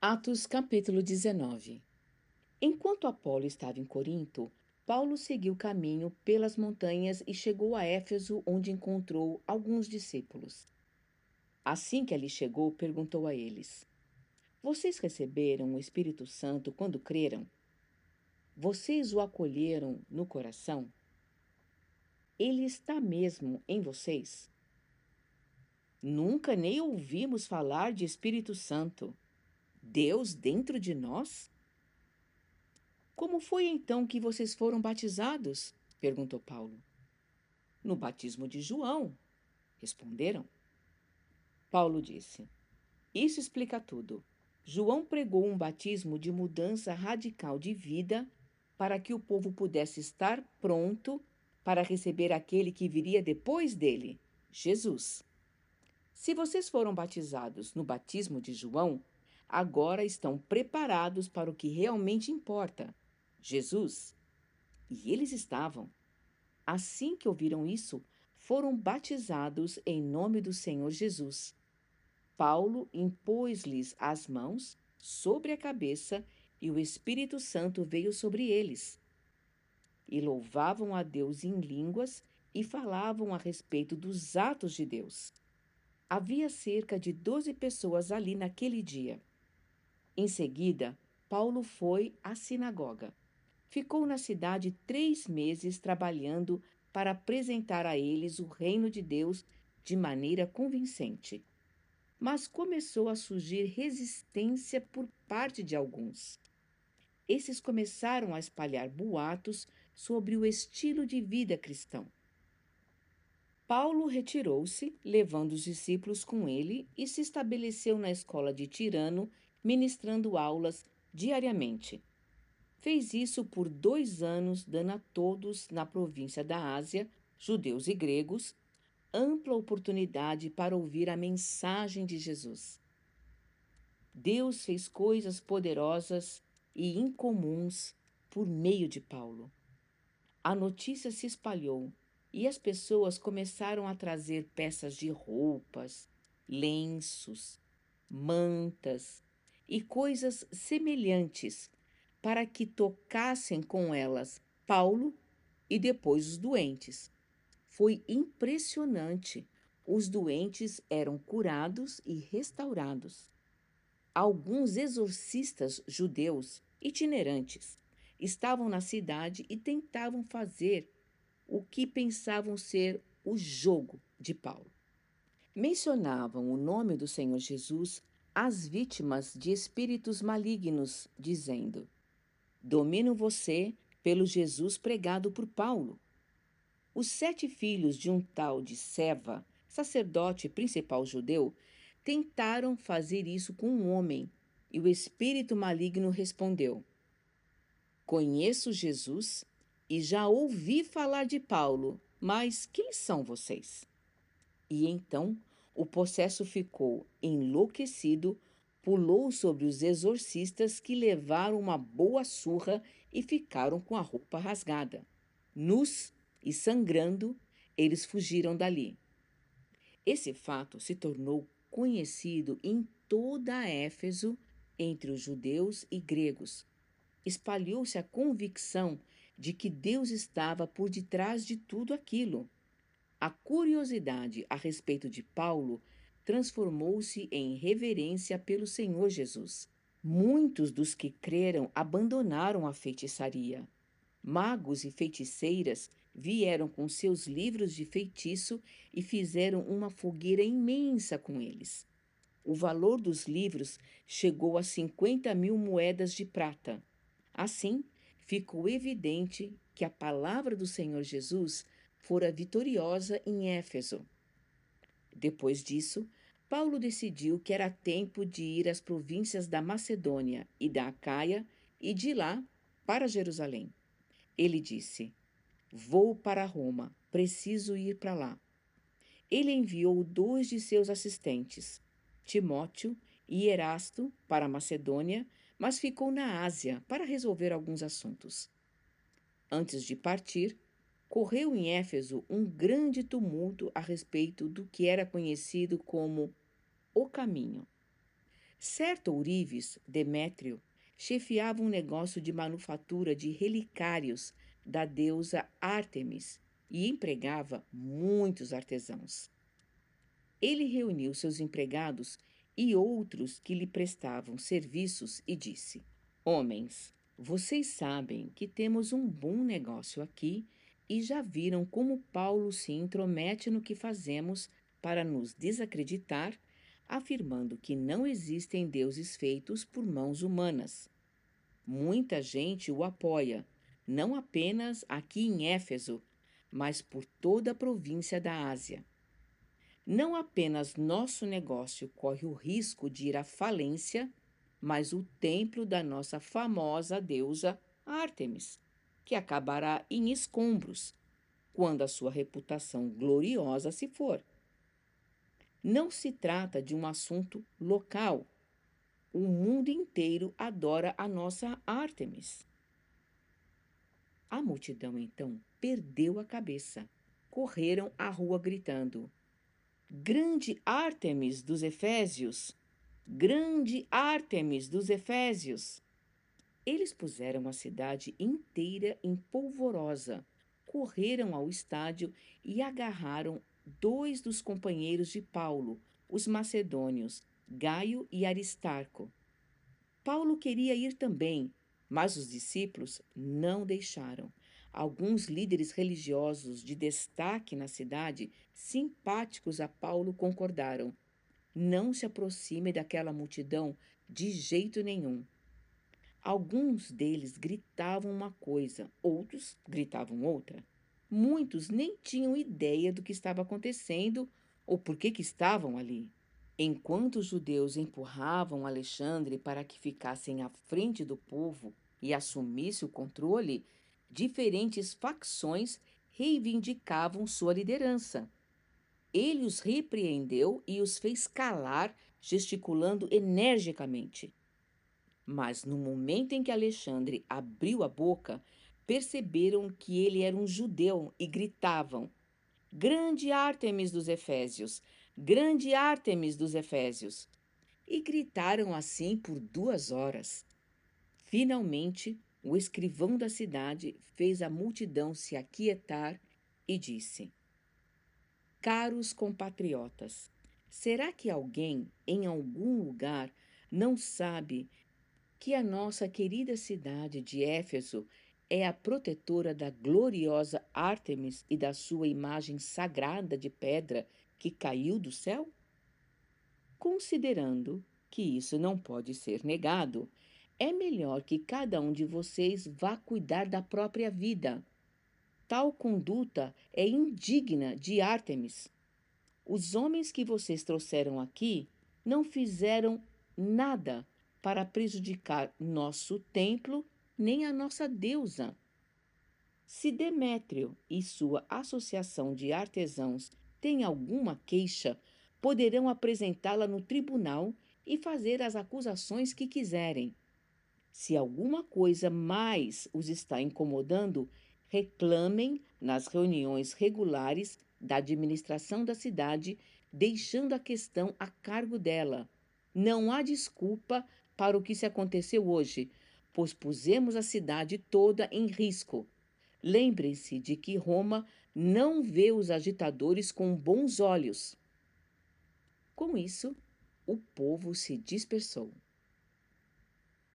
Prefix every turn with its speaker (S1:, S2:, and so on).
S1: Atos capítulo 19. Enquanto Apolo estava em Corinto, Paulo seguiu caminho pelas montanhas e chegou a Éfeso, onde encontrou alguns discípulos. Assim que ali chegou, perguntou a eles: Vocês receberam o Espírito Santo quando creram? Vocês o acolheram no coração? Ele está mesmo em vocês? Nunca nem ouvimos falar de Espírito Santo. Deus dentro de nós? Como foi então que vocês foram batizados? Perguntou Paulo. No batismo de João, responderam. Paulo disse: Isso explica tudo. João pregou um batismo de mudança radical de vida para que o povo pudesse estar pronto para receber aquele que viria depois dele, Jesus. Se vocês foram batizados no batismo de João, agora estão preparados para o que realmente importa, Jesus. E eles estavam. Assim que ouviram isso, foram batizados em nome do Senhor Jesus. Paulo impôs-lhes as mãos sobre a cabeça e o Espírito Santo veio sobre eles. E louvavam a Deus em línguas e falavam a respeito dos atos de Deus. Havia cerca de 12 pessoas ali naquele dia. Em seguida, Paulo foi à sinagoga. Ficou na cidade 3 meses trabalhando para apresentar a eles o reino de Deus de maneira convincente. Mas começou a surgir resistência por parte de alguns. Esses começaram a espalhar boatos sobre o estilo de vida cristão. Paulo retirou-se, levando os discípulos com ele, e se estabeleceu na escola de Tirano, ministrando aulas diariamente. Fez isso por 2 anos, dando a todos na província da Ásia, judeus e gregos, ampla oportunidade para ouvir a mensagem de Jesus. Deus fez coisas poderosas e incomuns por meio de Paulo. A notícia se espalhou e as pessoas começaram a trazer peças de roupas, lenços, mantas e coisas semelhantes para que tocassem com elas Paulo e depois os doentes. Foi impressionante. Os doentes eram curados e restaurados. Alguns exorcistas judeus itinerantes estavam na cidade e tentavam fazer o que pensavam ser o jogo de Paulo. Mencionavam o nome do Senhor Jesus às vítimas de espíritos malignos, dizendo: Domino você pelo Jesus pregado por Paulo. Os 7 filhos de um tal de Seva, sacerdote principal judeu, tentaram fazer isso com um homem, e o espírito maligno respondeu: Conheço Jesus e já ouvi falar de Paulo, mas quem são vocês? E então o possesso ficou enlouquecido, pulou sobre os exorcistas, que levaram uma boa surra e ficaram com a roupa rasgada. Nus e sangrando, eles fugiram dali. Esse fato se tornou conhecido em toda Éfeso entre os judeus e gregos. Espalhou-se a convicção de que Deus estava por detrás de tudo aquilo. A curiosidade a respeito de Paulo transformou-se em reverência pelo Senhor Jesus. Muitos dos que creram abandonaram a feitiçaria. Magos e feiticeiras vieram com seus livros de feitiço e fizeram uma fogueira imensa com eles. O valor dos livros chegou a 50.000 moedas de prata. Assim, ficou evidente que a palavra do Senhor Jesus fora vitoriosa em Éfeso. Depois disso, Paulo decidiu que era tempo de ir às províncias da Macedônia e da Acaia e de lá para Jerusalém. Ele disse: Vou para Roma, preciso ir para lá. Ele enviou 2 de seus assistentes, Timóteo e Erasto, para a Macedônia, mas ficou na Ásia para resolver alguns assuntos. Antes de partir, correu em Éfeso um grande tumulto a respeito do que era conhecido como o Caminho. Certo ourives, Demétrio, chefiava um negócio de manufatura de relicários da deusa Ártemis e empregava muitos artesãos. Ele reuniu seus empregados e outros que lhe prestavam serviços e disse: Homens, vocês sabem que temos um bom negócio aqui e já viram como Paulo se intromete no que fazemos para nos desacreditar, afirmando que não existem deuses feitos por mãos humanas. Muita gente o apoia, não apenas aqui em Éfeso, mas por toda a província da Ásia. Não apenas nosso negócio corre o risco de ir à falência, mas o templo da nossa famosa deusa Ártemis, que acabará em escombros quando a sua reputação gloriosa se for. Não se trata de um assunto local. O mundo inteiro adora a nossa Ártemis. A multidão então perdeu a cabeça. Correram à rua gritando: Grande Ártemis dos Efésios! Grande Ártemis dos Efésios! Eles puseram a cidade inteira em polvorosa, correram ao estádio e agarraram dois dos companheiros de Paulo, os macedônios, Gaio e Aristarco. Paulo queria ir também, mas os discípulos não deixaram. Alguns líderes religiosos de destaque na cidade, simpáticos a Paulo, concordaram: não se aproxime daquela multidão de jeito nenhum. Alguns deles gritavam uma coisa, outros gritavam outra. Muitos nem tinham ideia do que estava acontecendo ou por que estavam ali. Enquanto os judeus empurravam Alexandre para que ficassem à frente do povo e assumisse o controle, diferentes facções reivindicavam sua liderança. Ele os repreendeu e os fez calar, gesticulando energicamente. Mas no momento em que Alexandre abriu a boca, perceberam que ele era um judeu e gritavam: Grande Ártemis dos Efésios! Grande Ártemis dos Efésios! E gritaram assim por 2 horas. Finalmente, o escrivão da cidade fez a multidão se aquietar e disse: Caros compatriotas, será que alguém em algum lugar não sabe que a nossa querida cidade de Éfeso é a protetora da gloriosa Ártemis e da sua imagem sagrada de pedra que caiu do céu? Considerando que isso não pode ser negado, é melhor que cada um de vocês vá cuidar da própria vida. Tal conduta é indigna de Ártemis. Os homens que vocês trouxeram aqui não fizeram nada para prejudicar nosso templo nem a nossa deusa. Se Demétrio e sua associação de artesãos têm alguma queixa, poderão apresentá-la no tribunal e fazer as acusações que quiserem. Se alguma coisa mais os está incomodando, reclamem nas reuniões regulares da administração da cidade, deixando a questão a cargo dela. Não há desculpa para o que se aconteceu hoje, pois pusemos a cidade toda em risco. Lembrem-se de que Roma não vê os agitadores com bons olhos. Com isso, o povo se dispersou.